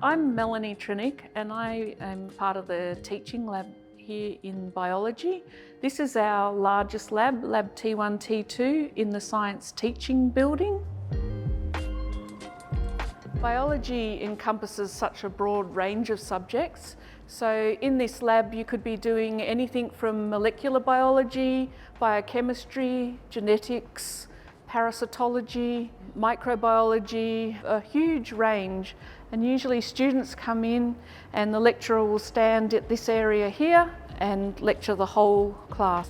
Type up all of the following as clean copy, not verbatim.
I'm Melanie Trinick and I am part of the teaching lab here in biology. This is our largest lab, Lab T1, T2 in the Science Teaching Building. Biology encompasses such a broad range of subjects. So in this lab you could be doing anything from molecular biology, biochemistry, genetics, parasitology, microbiology, a huge range. And usually students come in and the lecturer will stand at this area here and lecture the whole class.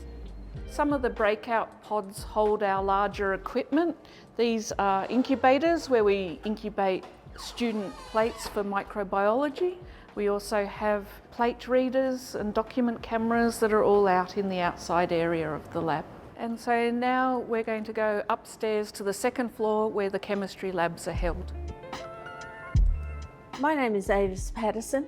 Some of the breakout pods hold our larger equipment. These are incubators where we incubate student plates for microbiology. We also have plate readers and document cameras that are all out in the outside area of the lab. And so now we're going to go upstairs to the second floor where the chemistry labs are held. My name is Avis Patterson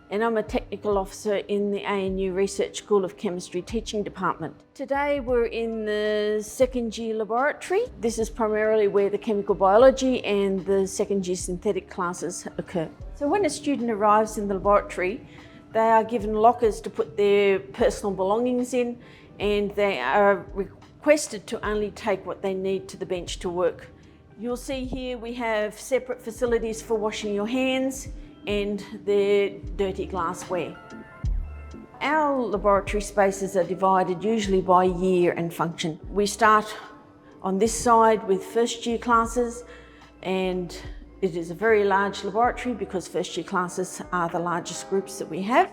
and I'm a technical officer in the ANU Research School of Chemistry Teaching Department. Today we're in the second year laboratory. This is primarily where the chemical biology and the second year synthetic classes occur. So when a student arrives in the laboratory, they are given lockers to put their personal belongings in, and they are requested to only take what they need to the bench to work. You'll see here we have separate facilities for washing your hands and their dirty glassware. Our laboratory spaces are divided usually by year and function. We start on this side with first year classes, and it is a very large laboratory because first year classes are the largest groups that we have.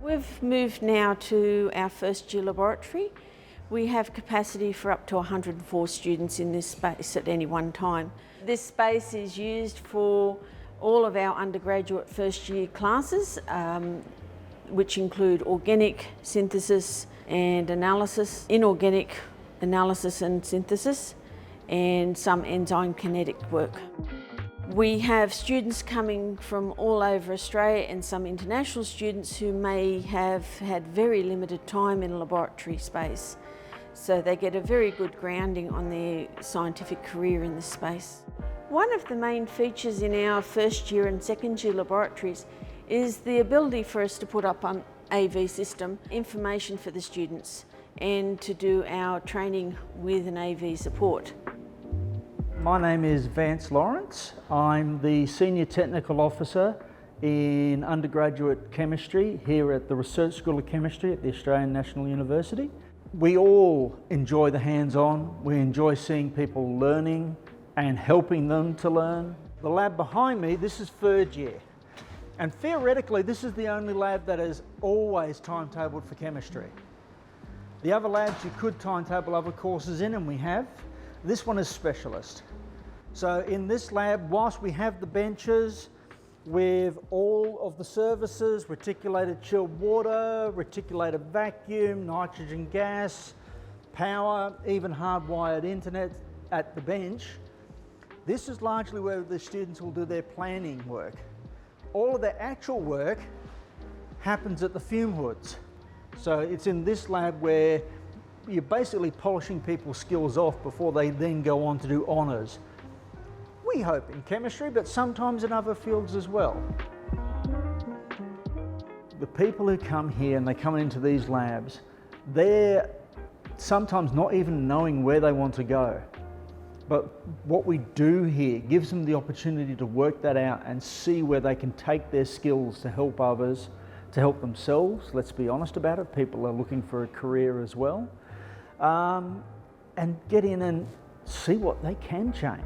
We've moved now to our first year laboratory. We have capacity for up to 104 students in this space at any one time. This space is used for all of our undergraduate first year classes, which include organic synthesis and analysis, inorganic analysis and synthesis, and some enzyme kinetic work. We have students coming from all over Australia and some international students who may have had very limited time in a laboratory space. So they get a very good grounding on their scientific career in this space. One of the main features in our first year and second year laboratories is the ability for us to put up an AV system, information for the students, and to do our training with an AV support. My name is Vance Lawrence. I'm the Senior Technical Officer in undergraduate chemistry here at the Research School of Chemistry at the Australian National University. We all enjoy the hands-on. We enjoy seeing people learning and helping them to learn. The lab behind me, this is third year. And theoretically, this is the only lab that is always timetabled for chemistry. The other labs you could timetable other courses in, and we have. This one is specialist. So in this lab, whilst we have the benches with all of the services, reticulated chilled water, reticulated vacuum, nitrogen gas, power, even hardwired internet at the bench, this is largely where the students will do their planning work. All of their actual work happens at the fume hoods. So it's in this lab where you're basically polishing people's skills off before they then go on to do honours. We hope in chemistry, but sometimes in other fields as well. The people who come here and they come into these labs, they're sometimes not even knowing where they want to go. But what we do here gives them the opportunity to work that out and see where they can take their skills to help others, to help themselves. Let's be honest about it, people are looking for a career as well. And get in and see what they can change.